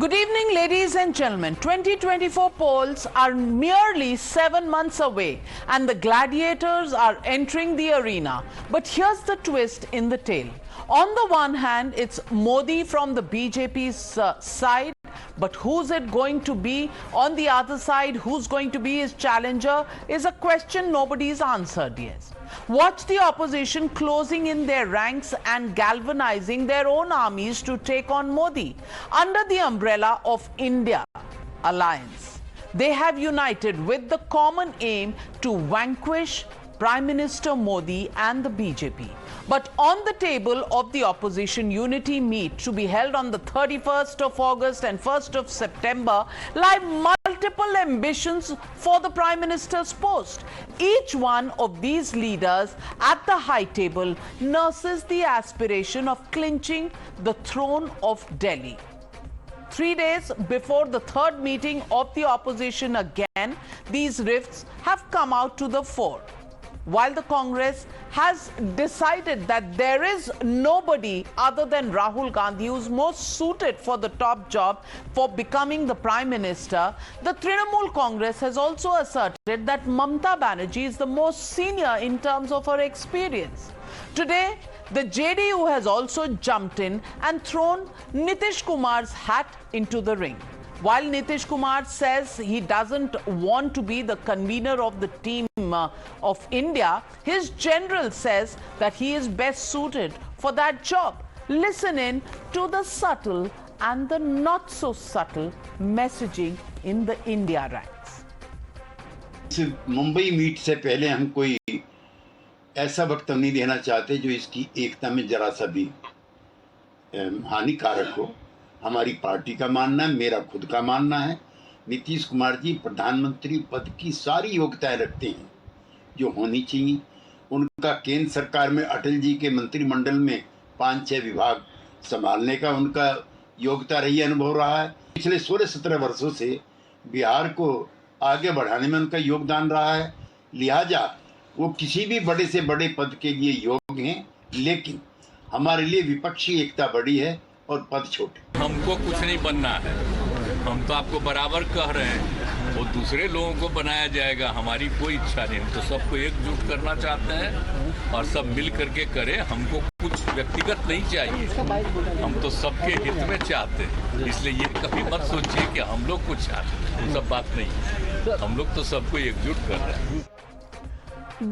Good evening, ladies and gentlemen. 2024 polls are merely 7 months away and the gladiators are entering the arena. But here's the twist in the tale. On the one hand, it's Modi from the BJP's side. But who's it going to be? On the other side, who's going to be his challenger is a question nobody's answered yet. Watch the opposition closing in their ranks and galvanizing their own armies to take on Modi. Under the umbrella of I.N.D.I.A alliance, they have united with the common aim to vanquish Prime Minister Modi and the BJP. But on the table of the opposition unity meet to be held on the 31st of August and 1st of September lie multiple ambitions for the Prime Minister's post. Each one of these leaders at the high table nurses the aspiration of clinching the throne of Delhi. 3 days before the third meeting of the opposition again, these rifts have come out to the fore. While the Congress has decided that there is nobody other than Rahul Gandhi who's most suited for the top job for becoming the Prime Minister, the Trinamool Congress has also asserted that Mamata Banerjee is the most senior in terms of her experience. Today, the JDU has also jumped in and thrown Nitish Kumar's hat into the ring. While Nitish Kumar says he doesn't want to be the convener of the team of India, his general says that he is best suited for that job. Listen in to the subtle and the not so subtle messaging in the India ranks. Mumbai meet से पहले हम कोई ऐसा वक्त नहीं देना चाहते जो इसकी एकता में जरा सा भी हानिकारक हो। हमारी पार्टी का मानना है, मेरा खुद का मानना है, नीतीश कुमार जी प्रधानमंत्री पद की सारी योग्यताएं रखते हैं जो होनी चाहिए। उनका केंद्र सरकार में अटल जी के मंत्रिमंडल में 5-6 विभाग संभालने का उनका योग्यता रही, अनुभव रहा है। पिछले 16-17 वर्षों से बिहार को आगे बढ़ाने में उनका योगदान रहा है। लिहाजा वो किसी भी बड़े से बड़े पद के लिए योग्य हैं, लेकिन हमारे लिए विपक्षी एकता बड़ी है और पद छोटे। हमको कुछ नहीं बनना है, हम तो आपको बराबर कह रहे हैं, वो दूसरे लोगों को बनाया जाएगा, हमारी कोई इच्छा नहीं। हम तो सबको एकजुट करना चाहते हैं और सब मिल करके करें। हमको कुछ व्यक्तिगत नहीं चाहिए, हम तो सबके हित में चाहते हैं। इसलिए ये कभी मत सोचिए कि हम लोग कुछ चाहते हैं, वो सब बात नहीं। हम लोग तो सबको एकजुट कर रहे हैं।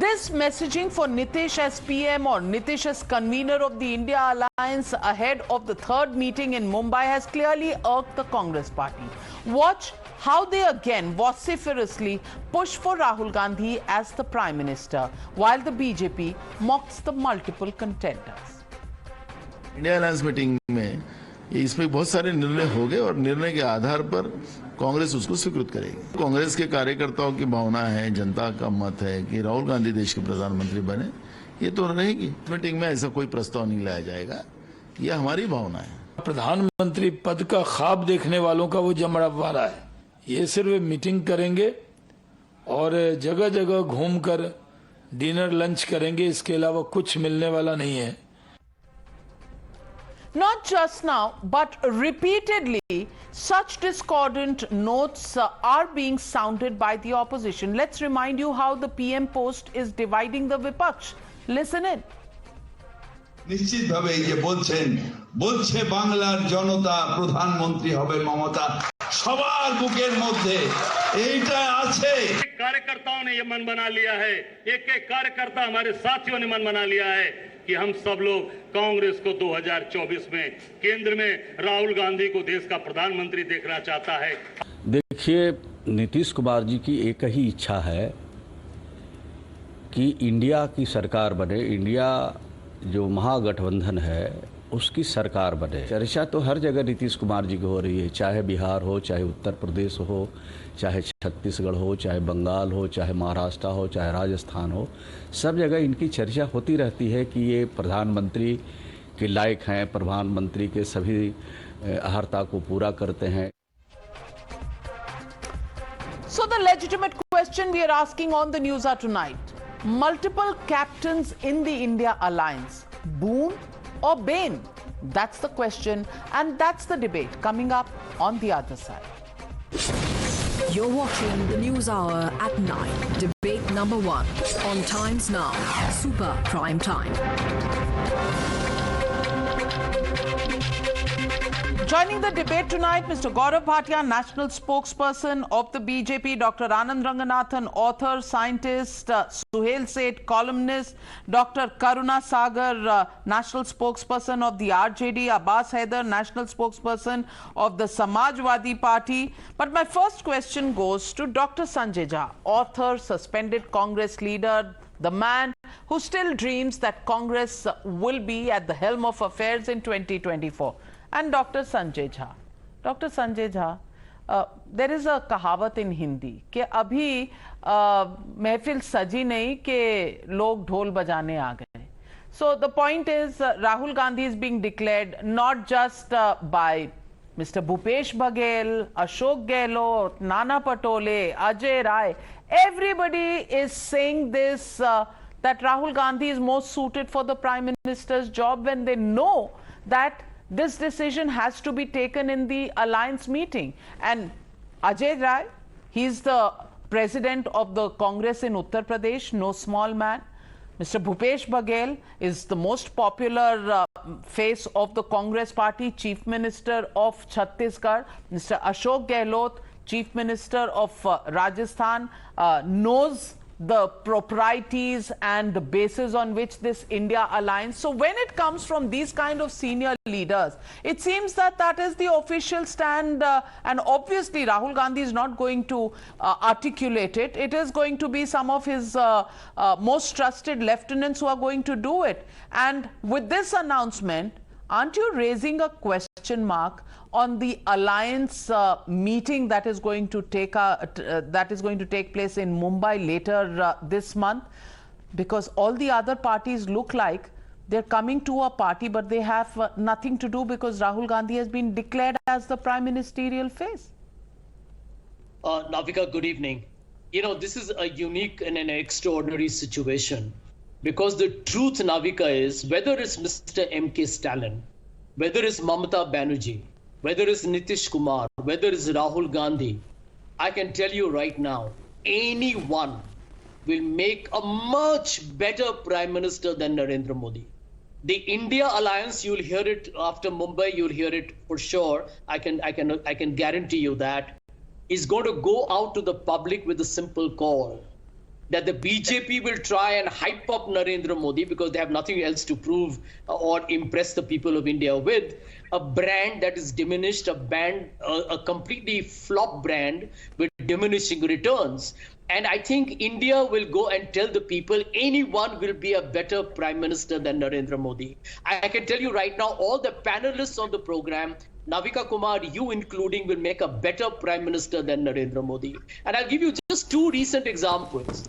This messaging for Nitish as PM or Nitish as convener of the I.N.D.I.A alliance ahead of the third meeting in Mumbai has clearly irked the Congress party. Watch how they again vociferously push for Rahul Gandhi as the Prime Minister, while the BJP mocks the multiple contenders. I.N.D.I.A alliance meeting में इसमें बहुत सारे निर्णय हो गए और निर्णय के आधार पर कांग्रेस उसको स्वीकृत करेगी। कांग्रेस के कार्यकर्ताओं की भावना है, जनता का मत है कि राहुल गांधी देश के प्रधानमंत्री बने, ये तो रहेगी। मीटिंग में ऐसा कोई प्रस्ताव नहीं लाया जाएगा, ये हमारी भावना है। प्रधानमंत्री पद का ख्वाब देखने वालों का वो जमवाड़ा है। ये सिर्फ मीटिंग करेंगे और जगह जगह घूमकर डिनर लंच करेंगे, इसके अलावा कुछ मिलने वाला नहीं है। Not just now, but repeatedly, such discordant notes are being sounded by the opposition. Let's remind you how the PM post is dividing the Vipaksh. Listen in. নিশ্চিতভাবে এই যে বলছে বাংলার জনতা প্রধানমন্ত্রী হবে মমতা, সবার বুকের মধ্যে এইটা আছে। कार्यकर्ताओं ने ये मन बना लिया है, एक एक कार्यकर्ता हमारे साथियों ने मन बना लिया है कि हम सब लोग कांग्रेस को 2024 में केंद्र में राहुल गांधी को देश का प्रधानमंत्री देखना चाहता है। देखिए, नीतीश कुमार जी की एक ही इच्छा है कि इंडिया की सरकार बने, इंडिया जो महागठबंधन है उसकी सरकार बने। चर्चा तो हर जगह नीतीश कुमार जी की हो रही है, चाहे बिहार हो, चाहे उत्तर प्रदेश हो, चाहे छत्तीसगढ़ हो, चाहे बंगाल हो, चाहे महाराष्ट्र हो, चाहे राजस्थान हो, सब जगह इनकी चर्चा होती रहती है कि ये प्रधानमंत्री के लायक हैं, प्रधानमंत्री के सभी अहर्ता को पूरा करते हैं। So the legitimate question we are asking on the NewsHour tonight, multiple captains in the I.N.D.I.A alliance, boon or bane? That's the question, and that's the debate coming up on the other side. You're watching the News Hour at 9. Debate number 1 on Times Now, Super Prime Time. Joining the debate tonight, Mr. Gaurav Bhatia, national spokesperson of the BJP, Dr. Anand Ranganathan, author, scientist, Suhail Seth, columnist, Dr. Karuna Sagar, national spokesperson of the RJD, Abbas Haider, national spokesperson of the Samajwadi Party. But my first question goes to Dr. Sanjay Jha, author, suspended Congress leader, the man who still dreams that Congress will be at the helm of affairs in 2024. And Dr. Sanjay Jha. Dr. Sanjay Jha, there is a कहावत in Hindi कि अभी महफिल सजी नहीं कि लोग ढोल बजाने आ गए. So the point is Rahul Gandhi is being declared not just by Mr. Bhupesh Baghel, Ashok Gehlot, Nana Patole, Ajay Rai. Everybody is saying this, that Rahul Gandhi is most suited for the Prime Minister's job when they know that this decision has to be taken in the alliance meeting. And Ajay Rai, he's the president of the Congress in Uttar Pradesh, no small man. Mr. Bhupesh Baghel is the most popular face of the Congress party, Chief Minister of Chhattisgarh. Mr. Ashok Gehlot, Chief Minister of Rajasthan, knows the proprieties and the basis on which this India alliance. So when it comes from these kind of senior leaders, it seems that that is the official stand, and obviously Rahul Gandhi is not going to articulate it. It is going to be some of his most trusted lieutenants who are going to do it. And with this announcement, aren't you raising a question mark on the alliance meeting that is going to take place in Mumbai later this month? Because all the other parties look like they're coming to a party, but they have nothing to do because Rahul Gandhi has been declared as the prime ministerial face. Navika, good evening. You know, this is a unique and an extraordinary situation because the truth, Navika, is whether it's Mr. MK Stalin, whether it's Mamata Banerjee, whether it's Nitish Kumar, whether it's Rahul Gandhi, I can tell you right now, anyone will make a much better Prime Minister than Narendra Modi. The India alliance, you'll hear it after Mumbai, you'll hear it for sure. I can guarantee you that is going to go out to the public with a simple call that the BJP will try and hype up Narendra Modi because they have nothing else to prove or impress the people of India with. A brand that is diminished, a completely flop brand with diminishing returns. And I think India will go and tell the people anyone will be a better Prime Minister than Narendra Modi. I can tell you right now, all the panelists on the program, Navika Kumar, you including, will make a better Prime Minister than Narendra Modi. And I'll give you just two recent examples.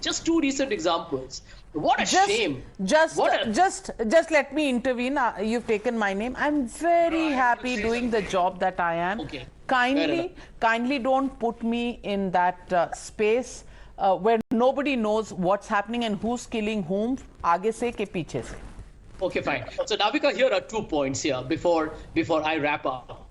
What a shame. Just let me intervene. You've taken my name. I'm very happy doing the job that I am. Okay. Kindly don't put me in that space where nobody knows what's happening and who's killing whom. Aage se ke piche se. Okay, fine. So Navika, here are 2 points here before I wrap up.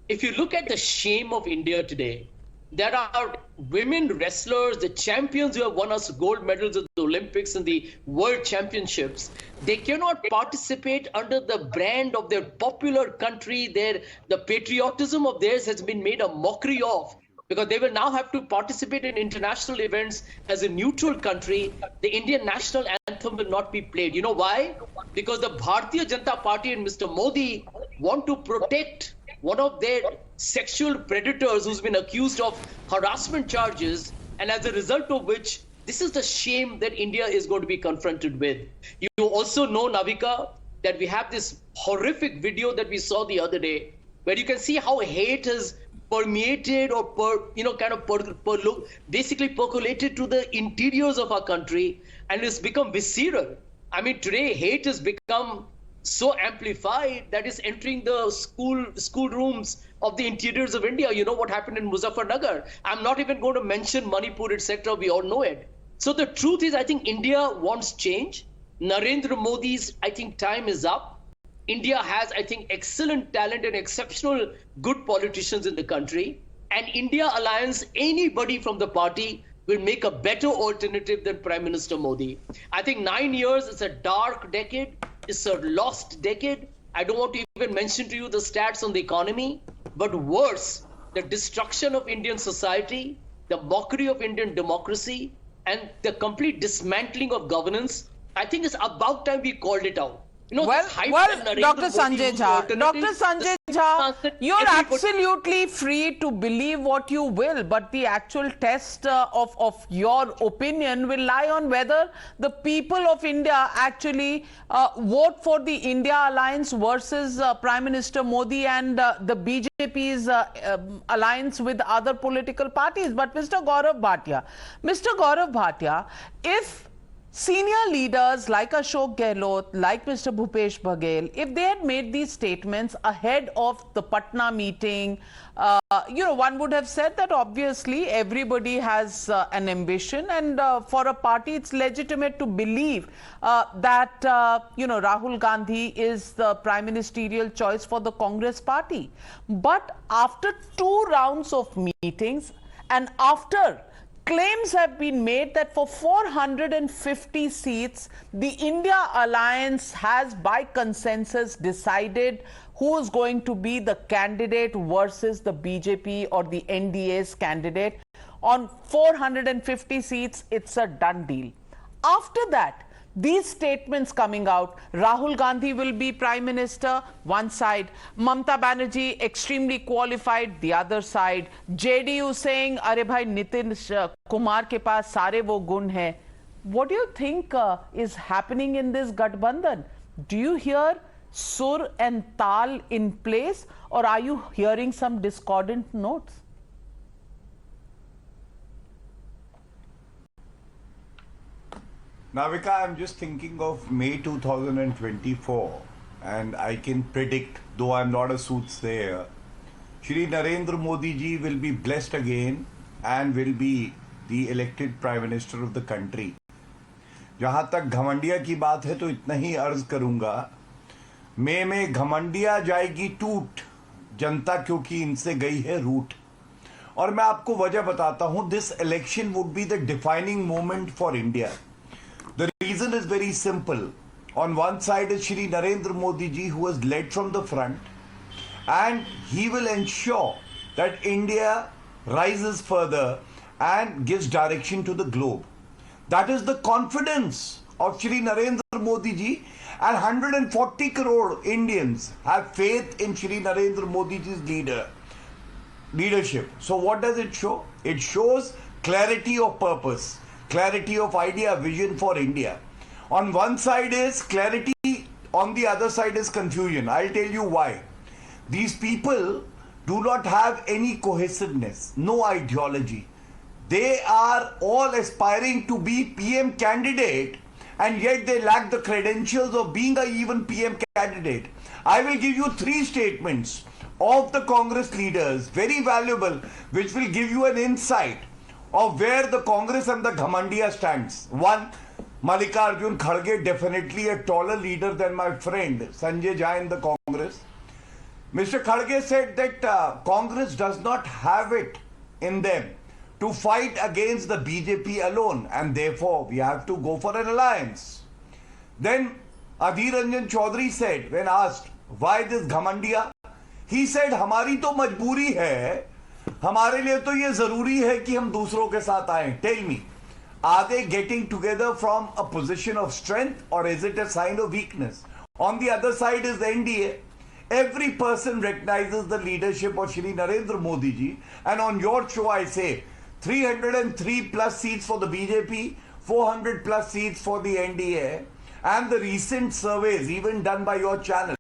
If you look at the shame of India today, there are women wrestlers, the champions who have won us gold medals at the Olympics and the World Championships. They cannot participate under the brand of their popular country. The patriotism of theirs has been made a mockery of, because they will now have to participate in international events as a neutral country. The Indian national anthem will not be played. You know why? Because the Bharatiya Janata Party and Mr. Modi want to protect one of their sexual predators who's been accused of harassment charges, and as a result of which, this is the shame that India is going to be confronted with. You also know, Navika, that we have this horrific video that we saw the other day, where you can see how hate has permeated or basically percolated to the interiors of our country, and it's become visceral. I mean, today hate has become so amplified that is entering the school rooms of the interiors of India. You know what happened in Muzaffarnagar. I'm not even going to mention Manipur, etc. We all know it. So the truth is, I think India wants change. Narendra Modi's, I think, time is up. India has, I think, excellent talent and exceptional good politicians in the country. And India Alliance, anybody from the party will make a better alternative than Prime Minister Modi. I think 9 years is a dark decade. It's a lost decade. I don't want to even mention to you the stats on the economy, but worse, the destruction of Indian society, the mockery of Indian democracy, and the complete dismantling of governance. I think it's about time we called it out. You know, Well, Dr. Sanjay Jha, you're absolutely free to believe what you will, but the actual test of your opinion will lie on whether the people of India actually vote for the India Alliance versus Prime Minister Modi and the BJP's alliance with other political parties. But Mr. Gaurav Bhatia, if senior leaders like Ashok Gehlot, like Mr. Bhupesh Baghel, if they had made these statements ahead of the Patna meeting, one would have said that obviously everybody has an ambition, and for a party it's legitimate to believe that, Rahul Gandhi is the prime ministerial choice for the Congress party. But after 2 rounds of meetings and after claims have been made that for 450 seats, the India Alliance has by consensus decided who is going to be the candidate versus the BJP or the NDA's candidate. On 450 seats, it's a done deal. After that, these statements coming out, Rahul Gandhi will be Prime Minister, one side, Mamata Banerjee extremely qualified, the other side, JDU saying, Are bhai Nitish Kumar ke paas sare wo gun hai. What do you think is happening in this Gathbandhan? Do you hear sur and tal in place, or are you hearing some discordant notes? Navika, I'm just thinking of May 2024, and I can predict, though I'm not a soothsayer, Shri Narendra Modi ji will be blessed again and will be the elected Prime Minister of the country. जहाँ तक घमंडिया की बात है तो इतना ही अर्ज करूंगा, मई में घमंडिया जाएगी टूट, जनता क्योंकि इनसे गई है रूठ. और मैं आपको वजह बताता हूं, this election would be the defining moment for India. The reason is very simple. On one side is Shri Narendra Modi ji, who has led from the front, and he will ensure that India rises further and gives direction to the globe. That is the confidence of Shri Narendra Modi ji, and 140 crore Indians have faith in Shri Narendra Modi ji's leadership. So what does it show? It shows clarity of purpose, clarity of idea, vision for India. On one side is clarity, on the other side is confusion. I'll tell you why. These people do not have any cohesiveness, no ideology. They are all aspiring to be PM candidate, and yet they lack the credentials of being a even PM candidate. I will give you 3 statements of the Congress leaders, very valuable, which will give you an insight of where the Congress and the Ghamandiya stands. 1, Mallikarjun Kharge, definitely a taller leader than my friend Sanjay Jha in the Congress. Mr. Kharge said that Congress does not have it in them to fight against the BJP alone, and therefore we have to go for an alliance. Then Adhir Ranjan Chaudhary said, when asked why this Ghamandiya, he said, हमारी तो मजबूरी है, हमारे लिए तो ये जरूरी है कि हम दूसरों के साथ आएं. Tell me, are they getting together from a position of strength, or is it a sign of weakness? On the other side is the NDA. Every person recognizes the leadership of Shri Narendra Modi ji, and on your show I say 303 plus seats for the BJP, 400 plus seats for the NDA, and the recent surveys even done by your channel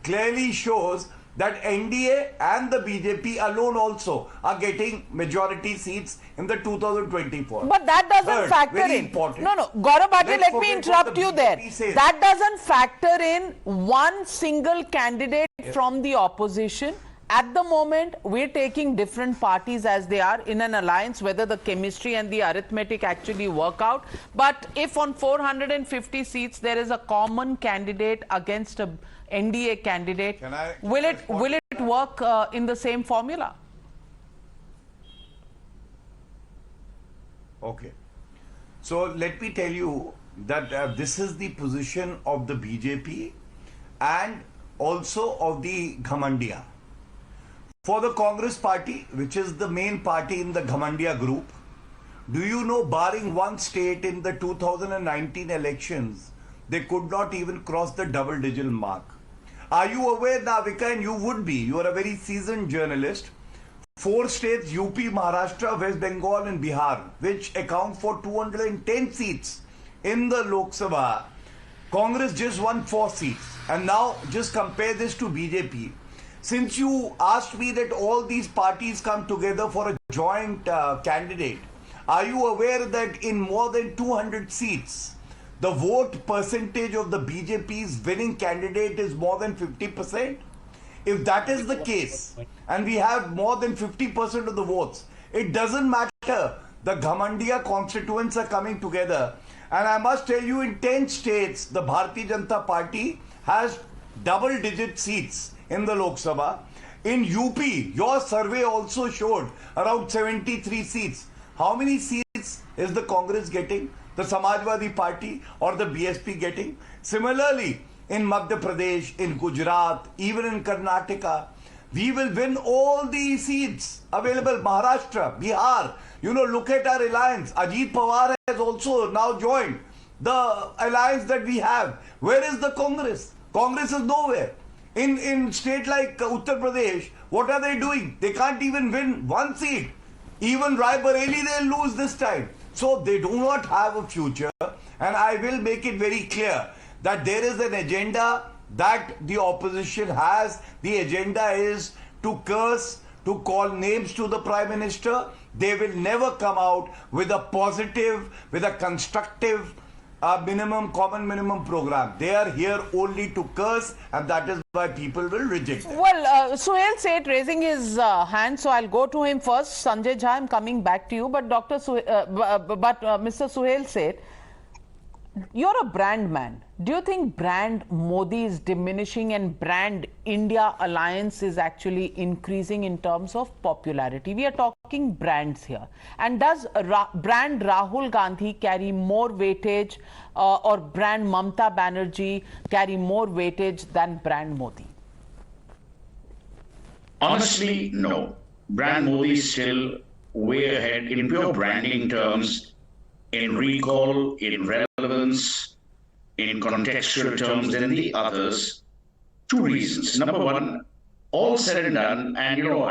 clearly shows that NDA and the BJP alone also are getting majority seats in the 2024. But that doesn't factor in. Important. No, Gaurav Bhatia, let me interrupt you there. That doesn't factor in one single candidate from the opposition. At the moment, we're taking different parties as they are in an alliance, whether the chemistry and the arithmetic actually work out. But if on 450 seats there is a common candidate against a NDA candidate. Can I Will it respond? work in the same formula? Okay. So let me tell you that this is the position of the BJP and also of the Ghamandia. For the Congress party, which is the main party in the Ghamandia group, do you know, barring one state in the 2019 elections, they could not even cross the double-digit mark. Are you aware, Navika, and you would be, you are a very seasoned journalist, 4 states, UP, Maharashtra, West Bengal and Bihar, which account for 210 seats in the Lok Sabha, Congress just won 4 seats. And now just compare this to BJP. Since you asked me that all these parties come together for a joint candidate, are you aware that in more than 200 seats, the vote percentage of the BJP's winning candidate is more than 50%? If that is the case, and we have more than 50% of the votes, it doesn't matter. The Ghamandia constituents are coming together. And I must tell you, in 10 states, the Bharatiya Janata Party has double-digit seats in the Lok Sabha. In UP, your survey also showed around 73 seats. How many seats is the Congress getting, the Samajwadi Party or the BSP getting? Similarly, in Madhya Pradesh, in Gujarat, even in Karnataka, we will win all the seats available. Maharashtra, Bihar, you know, look at our alliance. Ajit Pawar has also now joined the alliance that we have. Where is the Congress? Congress is nowhere. In state like Uttar Pradesh, what are they doing? They can't even win one seat. Even Rai Bareli, they'll lose this time. So they do not have a future. And I will make it very clear that there is an agenda that the opposition has. The agenda is to curse, to call names to the Prime Minister. They will never come out with a positive, with a constructive common minimum program. They are here only to curse, and that is why people will reject them. Well, Suhail Seth raising his hand, so I'll go to him first. Sanjay Jha, I'm coming back to you. But Mr. Suhail Seth, you're a brand man. Do you think brand Modi is diminishing and brand India alliance is actually increasing in terms of popularity? We are talking brands here. And does brand Rahul Gandhi carry more weightage or brand Mamata Banerjee carry more weightage than brand Modi? Honestly, no. Brand Modi is still way ahead in pure branding terms, in recall, in relevance, in contextual terms than the others. 2 reasons. Number one, all said and done, and you know,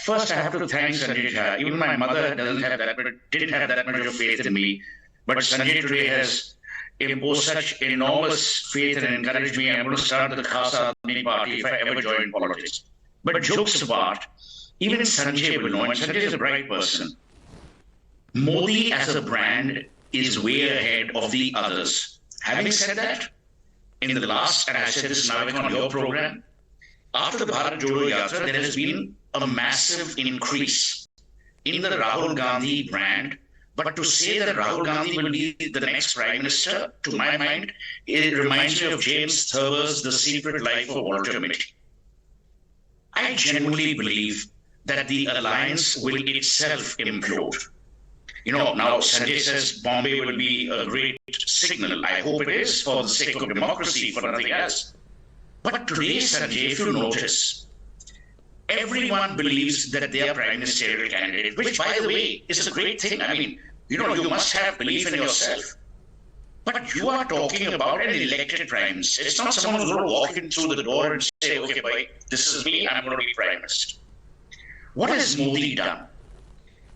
first I have to thank Sanjay Jha. Even my mother didn't have that much of faith in me, but Sanjay today has imposed such enormous faith and encouraged me. I'm going to start the Khasa Admi Party if I ever join politics. But jokes apart, even Sanjay will know, and Sanjay is a bright person. Modi as a brand is way ahead of the others. Having said that, in the last, and I said this now on your program, after the Bharat Jodo Yatra, there has been a massive increase in the Rahul Gandhi brand. But to say that Rahul Gandhi will be the next Prime Minister, to my mind, it reminds me of James Thurber's The Secret Life of Walter Mitty. I genuinely believe that the alliance will itself implode. You know, now Sanjay says Bombay will be a great signal. I hope it is, for the sake of democracy, for nothing else. But today, Sanjay, if you notice, everyone believes that they are prime ministerial candidate, which, by the way, is a great thing. I mean, you know, you must have belief in yourself. But you are talking about an elected prime minister. It's not someone who's going to walk in through the door and say, okay, boy, this is me, I'm going to be prime minister. What has Modi done?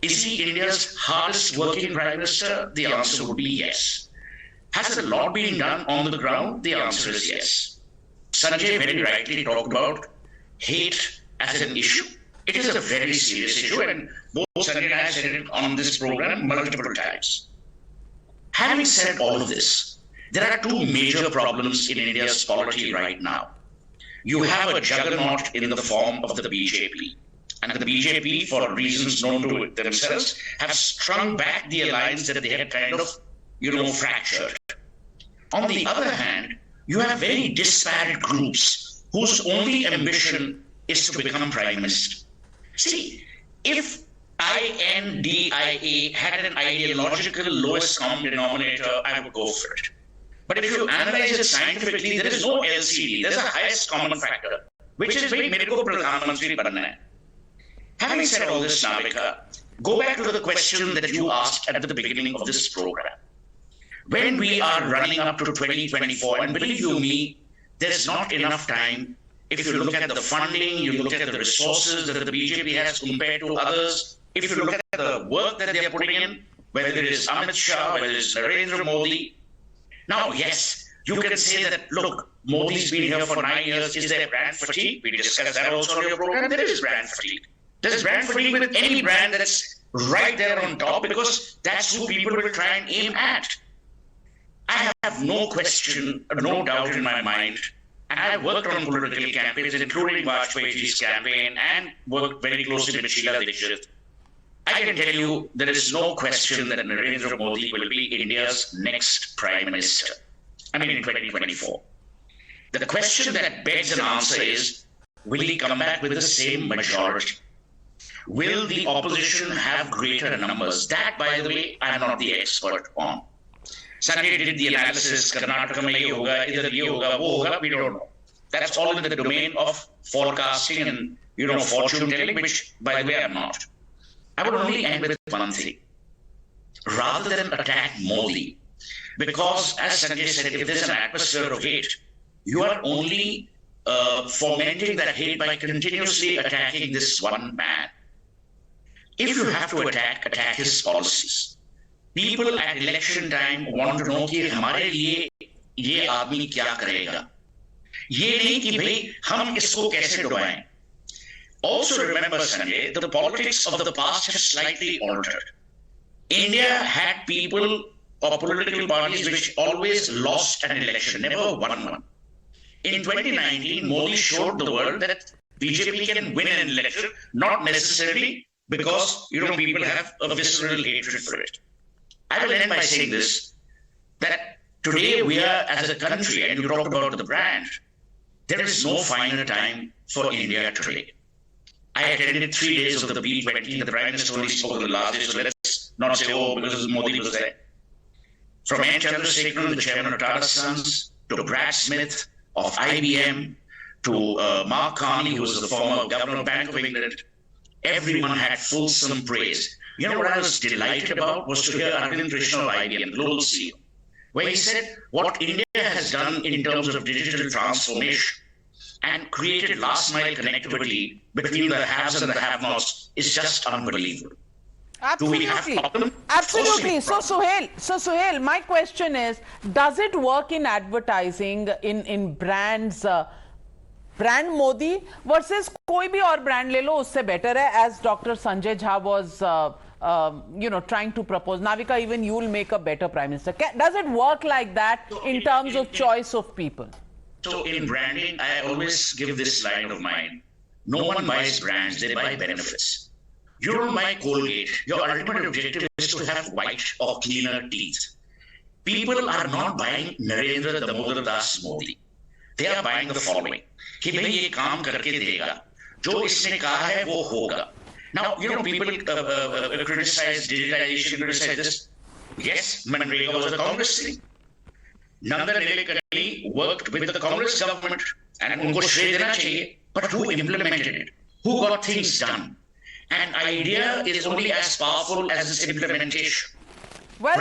Is he India's hardest working prime minister? The answer would be yes. Has a lot been done on the ground? The answer is yes. Sanjay very rightly talked about hate as an issue. It is a very serious issue, and both Sanjay and I have said it on this program multiple times. Having said all of this, there are 2 major problems in India's polity right now. You have a juggernaut in the form of the BJP. And the BJP, for reasons known to themselves, have strung back the alliance that they had kind of, fractured. On the other hand, you have very disparate groups whose only ambition is to become prime minister. See, if I.N.D.I.A had an ideological lowest common denominator, I would go for it. But if you analyze it scientifically, there is no LCD. There's a highest common factor, which is very medical Pradhan Mantri banna hai. Having said all this, Navika, go back to the question that you asked at the beginning of this program. When we are running up to 2024, and believe you me, there's not enough time. If you look at the funding, you look at the resources that the BJP has compared to others, if you look at the work that they are putting in, whether it is Amit Shah, whether it is Narendra Modi. Now, yes, you can say that, look, Modi's been here for 9 years. Is there brand fatigue? We discussed that also in your program. There is brand fatigue. There's brand fatigue with any brand that's right there on top because that's who people will try and aim at. I have no question, no doubt in my mind, and I worked on political campaigns, including Vajpayee's campaign, and worked very closely with Sheila Dikshit. I can tell you there is no question that Narendra Modi will be India's next prime minister. I mean, in 2024. The question that begs an answer is, will he come back with the same majority? Will the opposition have greater numbers? That, by the way, I am not the expert on. Sanjay did the analysis, Karnataka mein ye hoga, idhar ye hoga, wo hoga, we don't know. That's all in the domain of forecasting and, fortune telling, which, by the way, I'm not. I would only end with one thing. Rather than attack Modi, because as Sanjay said, if there's an atmosphere of hate, you are only fomenting that hate by continuously attacking this one man. If you have to attack his policies. People at election time want to know कि हमारे लिए ये आदमी क्या करेगा. ये नहीं कि भाई हम इसको कैसे डुबाएं. Also remember, Sanjay, the politics of the past has slightly altered. India had people or political parties which always lost an election, never won one. In 2019, Modi showed the world that BJP can win an election, not necessarily because, people have a visceral hatred for it. I will end by saying this, that today we are, as a country, and you talked about the brand, there is no finer time for India today. I attended 3 days of the B20. The Prime Minister only spoke on the last day, so let's not say, because Modi was there. From N. Chandrasekaran, the chairman of Tata Sons, to Brad Smith of IBM, to Mark Carney, who was the former governor of Bank of England, everyone had fulsome praise. What I was delighted about was to hear Arvind Krishna of IBM, global CEO, where he said what India has done in terms of digital transformation and created last mile connectivity between the haves and the have-nots is just unbelievable. Absolutely. Absolutely. So Suhail, my question is, does it work in advertising, in brands, brand Modi versus कोई भी और brand ले लो उससे better है, as Dr. Sanjay Jha was trying to propose. Navika, even you will make a better prime minister. Does it work like that in terms of choice of people? So in branding, I always give this line of mine. No one buys brands, they buy benefits. You don't buy Colgate. Your ultimate objective is to have white or cleaner teeth. People are not buying Narendra Damodar Das Modi. They are buying the following. कि भाई ये काम करके देगा. जो इसने कहा है वो होगा. Now, people criticize digitization, criticize this. Yes, Manrega was a Congress thing. Nandan Nilekani worked with the Congress government and unko shray dena chahiye. But who implemented it? Who got things done? And idea is only as powerful as its implementation. Well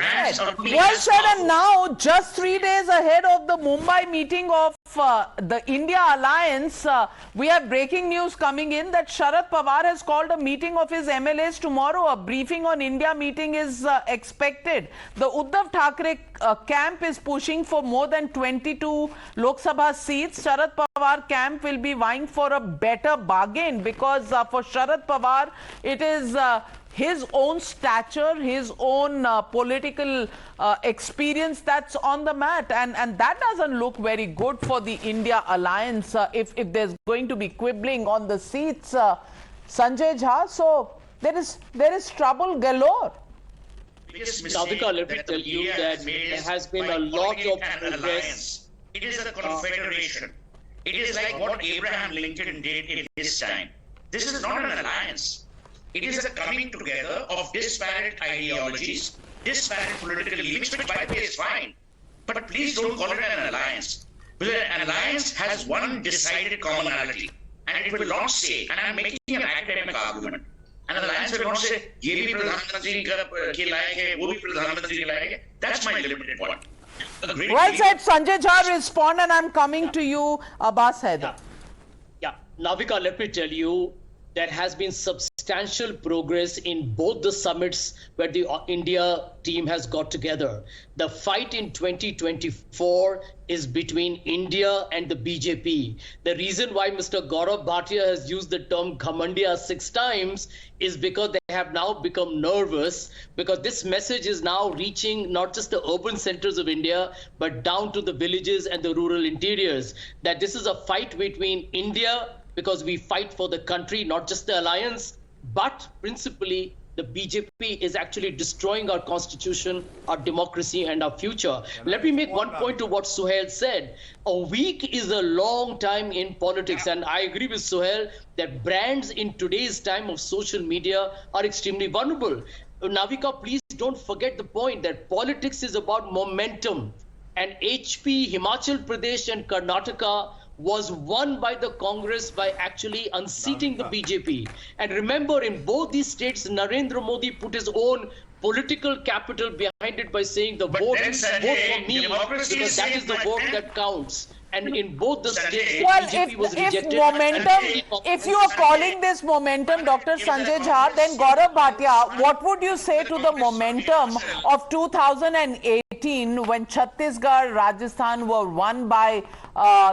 said. And now, just 3 days ahead of the Mumbai meeting of the India Alliance, we have breaking news coming in that Sharad Pawar has called a meeting of his MLAs tomorrow. A briefing on India meeting is expected. The Uddhav Thackeray camp is pushing for more than 22 Lok Sabha seats. Sharad Pawar camp will be vying for a better bargain because for Sharad Pawar, it is his own stature, his own political experience that's on the mat. And that doesn't look very good for the India Alliance if there's going to be quibbling on the seats, Sanjay Jha. So there is trouble galore. Navika, let me tell you that there has been a lot of progress It is a confederation. It is like what Abraham Lincoln did in his time. This is not an alliance. It is a coming together of disparate ideologies, disparate political leanings, which by the way is fine. But please don't call it an alliance. Because an alliance has one decided commonality. And it will not say, and I'm making an academic argument, an alliance will not say, ye bhi pradhanmantri ke layak hai, wo bhi pradhanmantri ke layak hai. That's my limited point. Well said, Sanjay Jha, respond, and I'm coming to you, Abbas Haider. Yeah, Navika, let me tell you, there has been substantial progress in both the summits where the India team has got together. The fight in 2024 is between India and the BJP. The reason why Mr. Gaurav Bhatia has used the term Ghamandiya 6 times is because they have now become nervous, because this message is now reaching not just the urban centers of India, but down to the villages and the rural interiors. That this is a fight between India, because we fight for the country, not just the alliance, but principally the BJP is actually destroying our constitution, our democracy, and our future. Let me make one point to what Suhail said. A week is a long time in politics, and I agree with Suhail that brands in today's time of social media are extremely vulnerable. Navika, please don't forget the point that politics is about momentum, and HP, Himachal Pradesh, and Karnataka was won by the Congress by actually unseating the BJP. And remember, in both these states, Narendra Modi put his own political capital behind it by saying the vote for me, because that is the vote that counts. And in both the states, the BJP was rejected. If you are calling this momentum, Dr. Sanjay Jha, then Gaurav Bhatia, what would you say to the momentum of 2018 when Chhattisgarh, Rajasthan were won by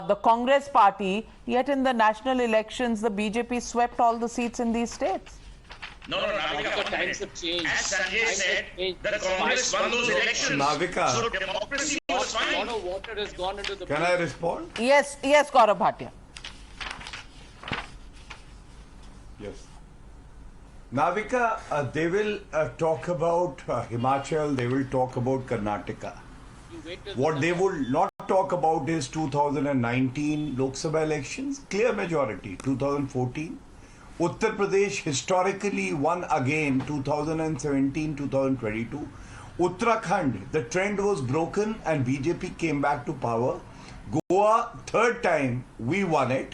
the Congress party, yet in the national elections, the BJP swept all the seats in these states? No, Navika, times have changed. As Sanjay said, the Congress won those elections. Navika. So democracy was fine. A lot of water has gone into the... Can I respond? Yes, Gaurav Bhatia. Yes. Navika, they will talk about Himachal, they will talk about Karnataka. What they will not talk about is 2019 Lok Sabha elections, clear majority, 2014. Uttar Pradesh historically won again 2017-2022. Uttarakhand, the trend was broken and BJP came back to power. Goa, third time, we won it.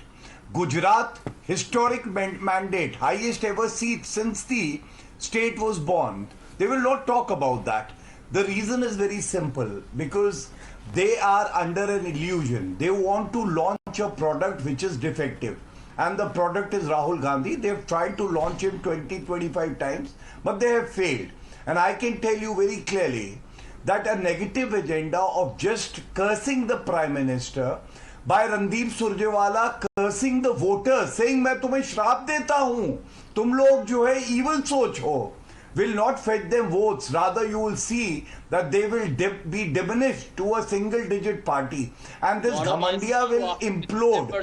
Gujarat, historic mandate, highest ever seat since the state was born. They will not talk about that. The reason is very simple, because they are under an illusion. They want to launch a product which is defective. And the product is Rahul Gandhi. They've tried to launch him 20-25 times, but they have failed. And I can tell you very clearly that a negative agenda of just cursing the Prime Minister by Randeep Surjewala cursing the voters, saying मैं तुम्हें श्राप देता हूँ, तुम लोग जो है evil सोच हो, will not fetch them votes. Rather, you will see that they will be diminished to a single-digit party. And this Ghamandiya will implode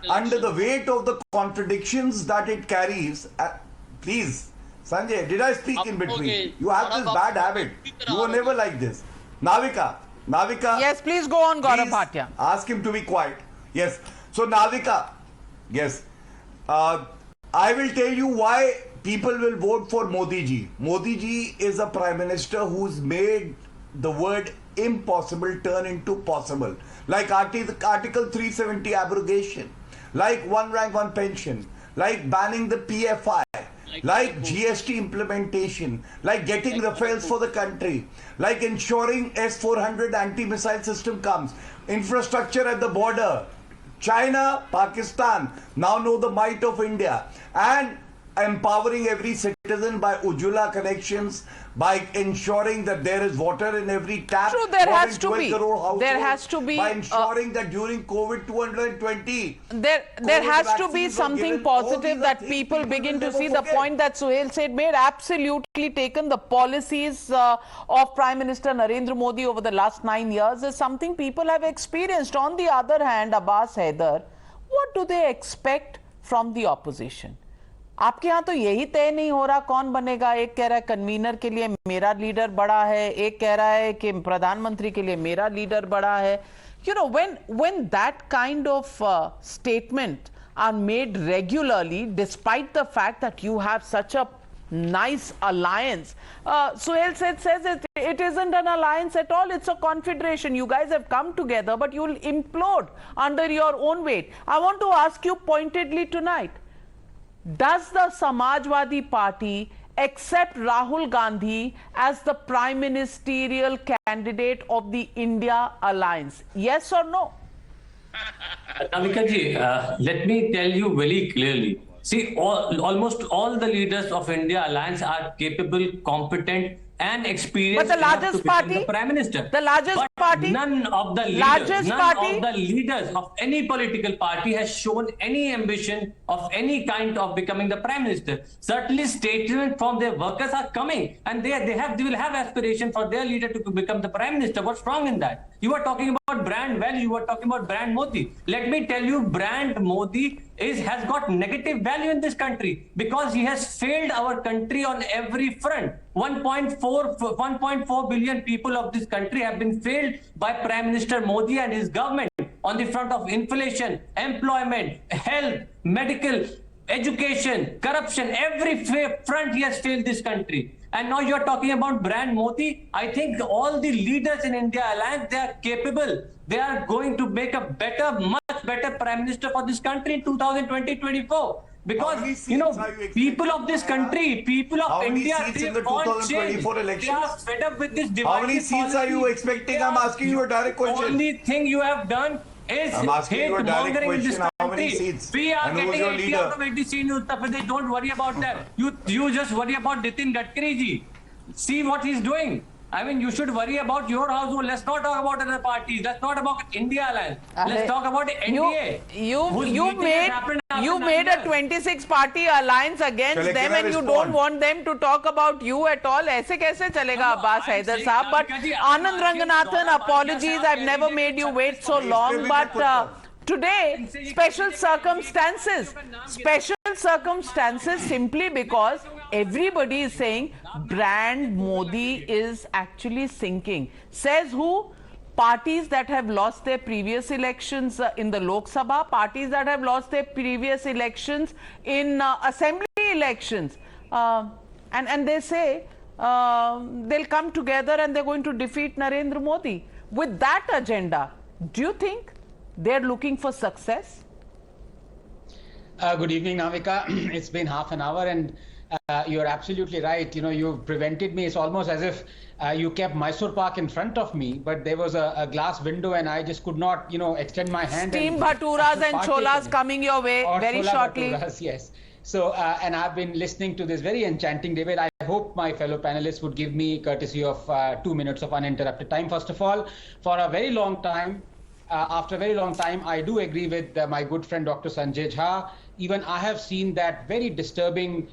under the weight of the contradictions that it carries. Please, Sanjay, did I speak in between? Okay. You have this bad habit. You were never like this. Navika. Yes, please go on, Gaurav Bhatia. Ask him to be quiet. Yes. So, Navika, yes. I will tell you why people will vote for Modi ji. Modi ji is a Prime Minister who's made the word impossible turn into possible. Like Article 370 abrogation, like one rank, one pension, like banning the PFI, like GST implementation, like getting Rafales for the country, like ensuring S-400 anti-missile system comes, infrastructure at the border. China, Pakistan now know the might of India, and empowering every citizen by Ujjwala connections, by ensuring that there is water in every tap. True, there has to be. There has to be. By ensuring that during COVID 220, there has to be something positive that people begin to see. The point that Suhail said made absolutely taken. The policies of Prime Minister Narendra Modi over the last 9 years is something people have experienced. On the other hand, Abbas Haider, what do they expect from the opposition? आपके यहाँ तो यही तय नहीं हो रहा कौन बनेगा. एक कह रहा है कन्वीनर के लिए मेरा लीडर बड़ा है, एक कह रहा है कि प्रधानमंत्री के लिए मेरा लीडर बड़ा है. you know, when that kind of statement are made regularly, despite the fact that you have such a nice alliance, Suhail says it isn't an alliance at all, it's a confederation. You guys have come together, but you'll implode under your own weight. I want to ask you pointedly tonight, does the Samajwadi Party accept Rahul Gandhi as the prime ministerial candidate of the India alliance? Yes or no? Navika ji, let me tell you very clearly. See, almost all the leaders of India alliance are capable, competent, and experienced. But the largest party, the prime minister, the largest party, none of the leaders of any political party has shown any ambition of any kind of becoming the prime minister. Certainly, statements from their workers are coming, and they will have aspiration for their leader to become the prime minister. What's wrong in that? You are talking about brand value. You are talking about brand Modi. Let me tell you, brand Modi has got negative value in this country because he has failed our country on every front. 1.4 billion people of this country have been failed by Prime Minister Modi and his government on the front of inflation, employment, health, medical, education, corruption. Every front he has failed this country. And now you're talking about brand Modi. I think all the leaders in India alliance, they are capable. They are going to make a better, much better prime minister for this country in 2020-24. Because, you know, people of this country, people of India, they want change. They are fed up with this divide. How many seats are you expecting? I'm asking you a direct question. The only thing you have done is hate-mongering in this country. We are getting 80 out of 80 seats in Uttar Pradesh. Don't worry about that. You just worry about Nitin Gadkari ji. See what he's doing. I mean, you should worry about your household. Let's not talk about other parties. Let's not about India alliance. Let's talk about NDA. You made a 26-party alliance against them, and you don't want them to talk about you at all. ऐसे कैसे चलेगा अब्बास हैदर साहब? But Anand Ranganathan, apologies, I've never made you wait so long. But today, special circumstances simply because everybody is saying brand Modi is actually sinking. Says who? Parties that have lost their previous elections in the Lok Sabha, parties that have lost their previous elections in assembly elections. And they say they'll come together and they're going to defeat Narendra Modi. With that agenda, do you think they're looking for success? Good evening, Navika. It's been half an hour and you're absolutely right. You know, you've prevented me. It's almost as if you kept Mysore Pak in front of me, but there was a glass window and I just could not, you know, extend my hand. Steam bhaturas and cholas coming your way very shortly. Bhaturas, yes. So, and I've been listening to this very enchanting debate. I hope my fellow panelists would give me courtesy of 2 minutes of uninterrupted time. First of all, for a very long time, after a very long time, I do agree with my good friend Dr. Sanjay Jha. Even I have seen that very disturbing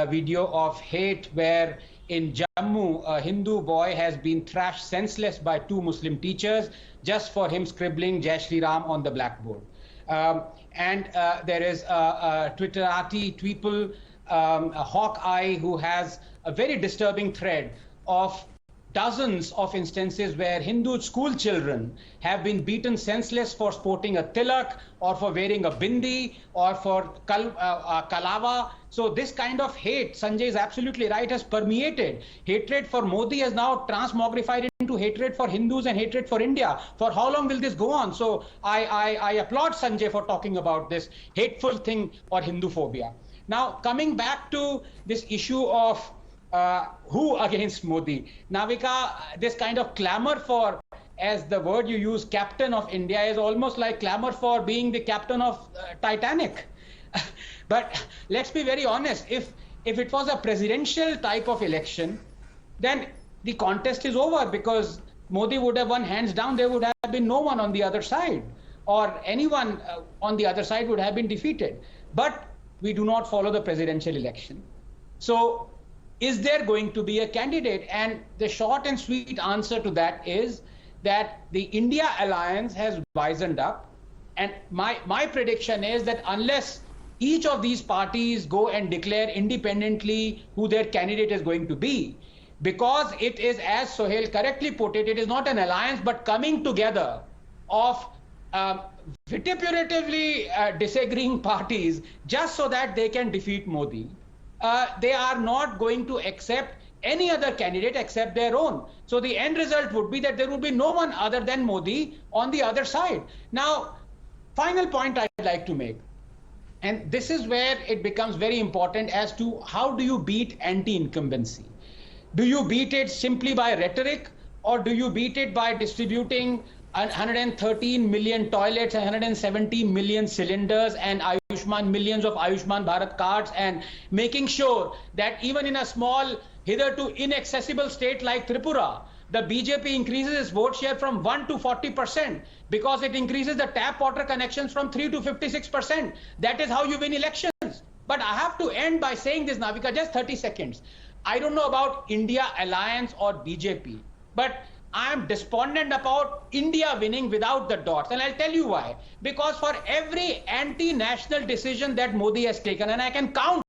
video of hate where in Jammu, a Hindu boy has been thrashed senseless by 2 Muslim teachers just for him scribbling Jai Shri Ram on the blackboard. And there is a Twitterati, Tweeple, a Hawkeye who has a very disturbing thread of dozens of instances where Hindu school children have been beaten senseless for sporting a tilak or for wearing a bindi or for kalava. So this kind of hate, Sanjay is absolutely right, has permeated. Hatred for Modi has now transmogrified into hatred for Hindus and hatred for India. For how long will this go on? So I applaud Sanjay for talking about this hateful thing or Hindu phobia. Now, coming back to this issue of who against Modi? Navika, this kind of clamor for, as the word you use, captain of India, is almost like clamor for being the captain of Titanic. But let's be very honest, if it was a presidential type of election, then the contest is over because Modi would have won hands down. There would have been no one on the other side, or anyone on the other side would have been defeated. But we do not follow the presidential election. So is there going to be a candidate? And the short and sweet answer to that is that the India alliance has wisened up. And my prediction is that unless each of these parties go and declare independently who their candidate is going to be, because it is, as Sohail correctly put it, it is not an alliance but coming together of vituperatively disagreeing parties just so that they can defeat Modi. They are not going to accept any other candidate except their own. So the end result would be that there would be no one other than Modi on the other side. Now, final point I'd like to make, and this is where it becomes very important as to how do you beat anti-incumbency? Do you beat it simply by rhetoric, or do you beat it by distributing 113 million toilets and 170 million cylinders and millions of Ayushman Bharat cards, and making sure that even in a small, hitherto inaccessible state like Tripura, the BJP increases its vote share from 1 to 40% because it increases the tap water connections from 3 to 56%. That is how you win elections. But I have to end by saying this, Navika, just 30 seconds. I don't know about India Alliance or BJP, but I am despondent about India winning without the dots. And I'll tell you why. Because for every anti-national decision that Modi has taken, and I can count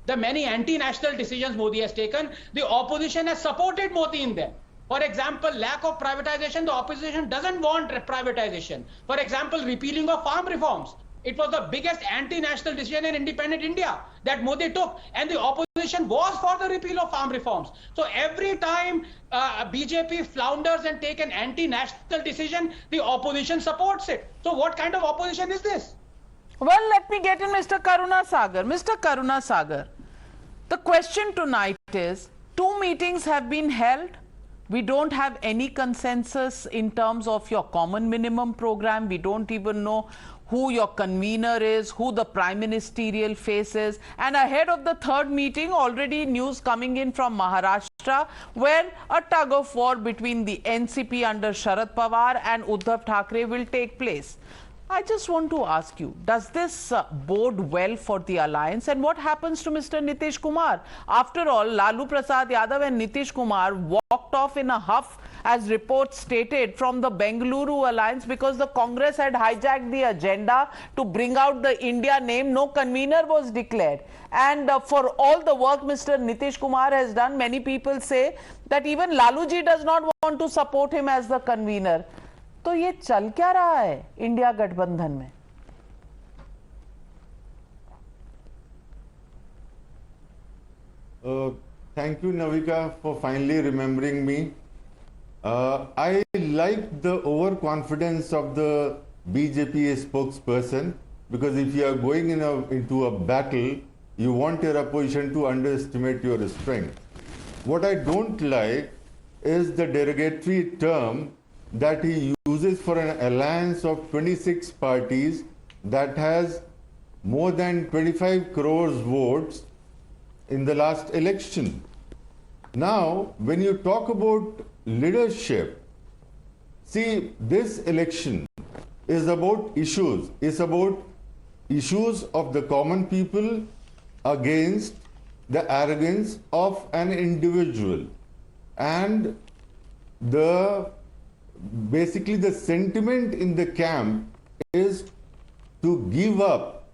the many anti-national decisions Modi has taken, the opposition has supported Modi in them. For example, lack of privatization, the opposition doesn't want privatization. For example, repealing of farm reforms. It was the biggest anti-national decision in independent India that Modi took, and the opposition was for the repeal of farm reforms. So every time BJP flounders and take an anti-national decision, the opposition supports it. So what kind of opposition is this? Well, let me get in Mr. Karuna Sagar. Mr. Karuna Sagar, the question tonight is, 2 meetings have been held. We don't have any consensus in terms of your common minimum program. We don't even know who your convener is, who the prime ministerial face is. And ahead of the 3rd meeting, already news coming in from Maharashtra, where a tug of war between the NCP under Sharad Pawar and Uddhav Thackeray will take place. I just want to ask you, does this bode well for the alliance? And what happens to Mr. Nitish Kumar? After all, Lalu Prasad Yadav and Nitish Kumar walked off in a huff, as reports stated, from the Bengaluru alliance because the Congress had hijacked the agenda to bring out the India name. No convener was declared. And for all the work Mr. Nitish Kumar has done, many people say that even Laluji does not want to support him as the convener. तो ये चल क्या रहा है India गठबंधन में? Thank you, Navika, for finally remembering me. I like the overconfidence of the BJP spokesperson, because if you are going into a battle, you want your opposition to underestimate your strength. What I don't like is the derogatory term that he uses for an alliance of 26 parties that has more than 25 crores votes in the last election. Now, when you talk about leadership, see, this election is about issues. It's about issues of the common people against the arrogance of an individual. And basically the sentiment in the camp is to give up.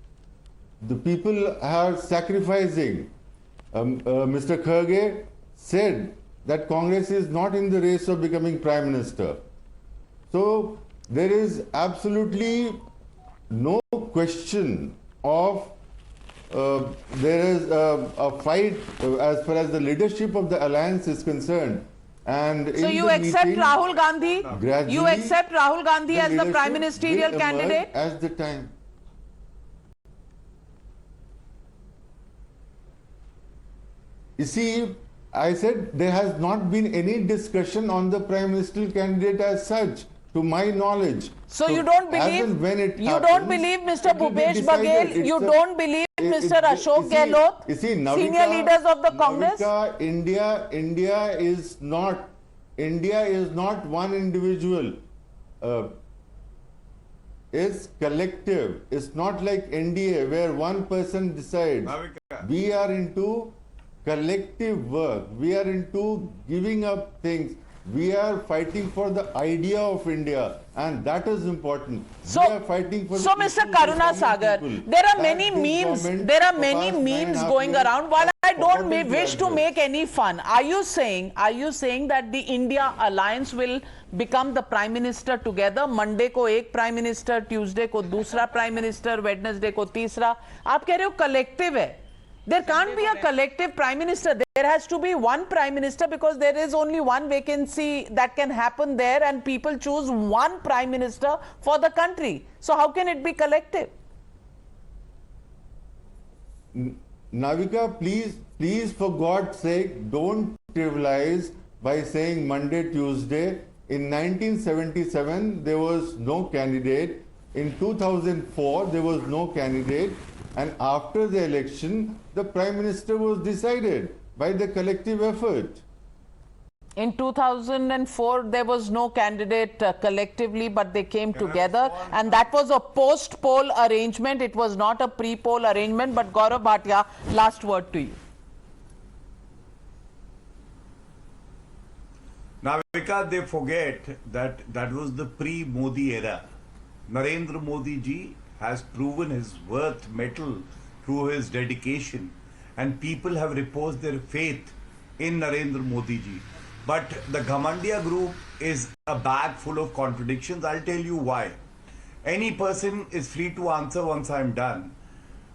The people are sacrificing. Mr. Kharge said that Congress is not in the race of becoming Prime Minister. So there is absolutely no question of there is a fight as far as the leadership of the alliance is concerned. And so you accept Rahul Gandhi? You accept Rahul Gandhi as the prime ministerial candidate? As the time. You see, I said there has not been any discussion on the prime ministerial candidate as such, to my knowledge. So you don't believe, don't believe Mr. Bhupesh Baghel, you don't believe Mr. Ashok Gehlot, senior leaders of the Congress? India is not one individual. It's collective. It's not like N.D.A. where one person decides. We are into collective work. We are into giving up things. We are fighting for the idea of India, and that is important. So, we are fighting for Mr. Karuna Sagar, there are many memes. There are many memes going around. While I don't wish to make any fun. Are you saying that the India alliance will become the prime minister together? Monday को एक prime minister, Tuesday को दूसरा prime minister, Wednesday को तीसरा. आप कह रहे हो collective है. There can't be a collective prime minister. There has to be one prime minister because there is only one vacancy that can happen there and people choose one prime minister for the country. So how can it be collective? Navika, please, for God's sake, don't trivialize by saying Monday, Tuesday. In 1977, there was no candidate. In 2004, there was no candidate. And after the election, the Prime Minister was decided by the collective effort. In 2004, there was no candidate collectively, but they came together. And that was a post-poll arrangement. It was not a pre-poll arrangement. But Gaurav Bhatia, last word to you. Navika, they forget that that was the pre-Modi era. Narendra Modi ji has proven his worth metal through his dedication. And people have reposed their faith in Narendra Modi ji. But the Ghamandia group is a bag full of contradictions. I'll tell you why. Any person is free to answer once I'm done.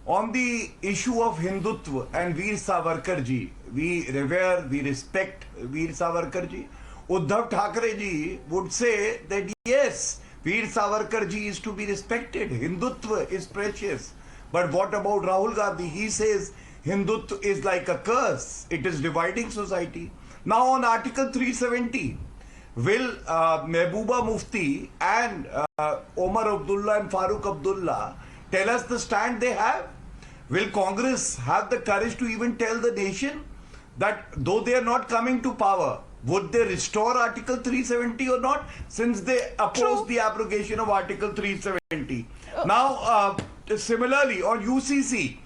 On the issue of Hindutva and Veer Savarkar ji, we revere, we respect Veer Savarkar ji. Uddhav Thackeray ji would say that yes, Veer Savarkar ji is to be respected. Hindutva is precious. But what about Rahul Gandhi? He says Hindutva is like a curse. It is dividing society. Now on Article 370, will Mehbooba Mufti and Omar Abdullah and Farooq Abdullah tell us the stand they have? Will Congress have the courage to even tell the nation that though they are not coming to power, would they restore Article 370 or not, since they oppose the abrogation of Article 370? Now, similarly on UCC,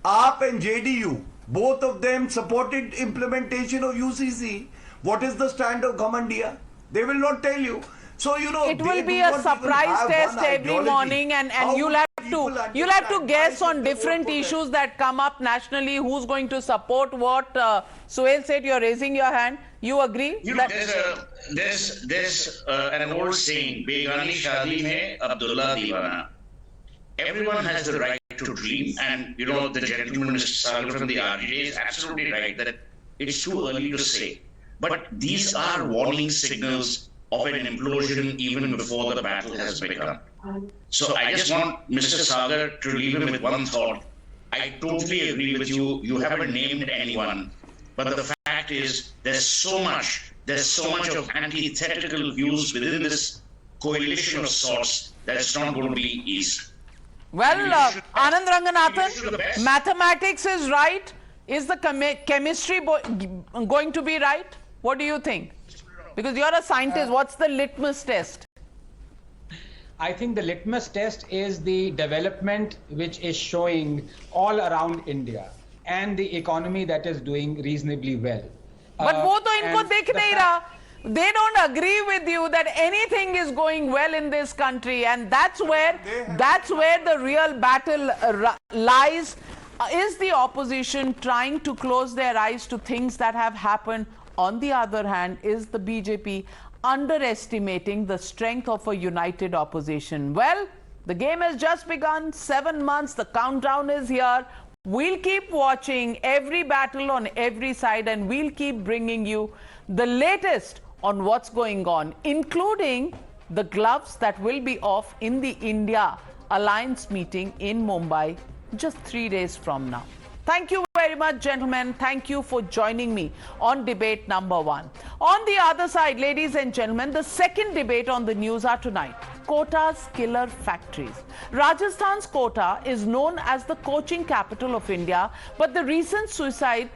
AAP and JDU, both of them supported implementation of UCC. What is the stand of Ghamandia? They will not tell you. So, you know, it will be a surprise test every morning, and you'll have to guess on different issues that come up nationally who's going to support what. Suhail said, you're raising your hand. You agree? You know, there's an old saying, Begani Shadi mein Abdullah Divana. Everyone has the right to dream, and you know, the gentleman, Mr. Sagar from the RJ, is absolutely right that it's too early to say. But these are warning signals of an implosion even before the battle has begun. So I just want Mr. Sagar to leave him with one thought. I totally agree with you. You haven't named anyone, but the fact is there's so much of antithetical views within this coalition of sorts that it's not going to be easy. Well, Anand Ranganathan, mathematics is right. Is the chemistry going to be right? What do you think? Because you're a scientist, what's the litmus test? I think the litmus test is the development which is showing all around India and the economy that is doing reasonably well. But वो तो इनको दिख नहीं रहा. They don't agree with you that anything is going well in this country, and that's where the real battle lies. Is the opposition trying to close their eyes to things that have happened? On the other hand, is the BJP underestimating the strength of a united opposition? Well, the game has just begun. 7 months, the countdown is here. We'll keep watching every battle on every side, and we'll keep bringing you the latest on what's going on, including the gloves that will be off in the India Alliance meeting in Mumbai just 3 days from now. Thank you very much, gentlemen. Thank you for joining me on debate number 1. On the other side, ladies and gentlemen, the second debate on the NewsHour tonight. Kota's killer factories. Rajasthan's Kota is known as the coaching capital of India, but the recent suicide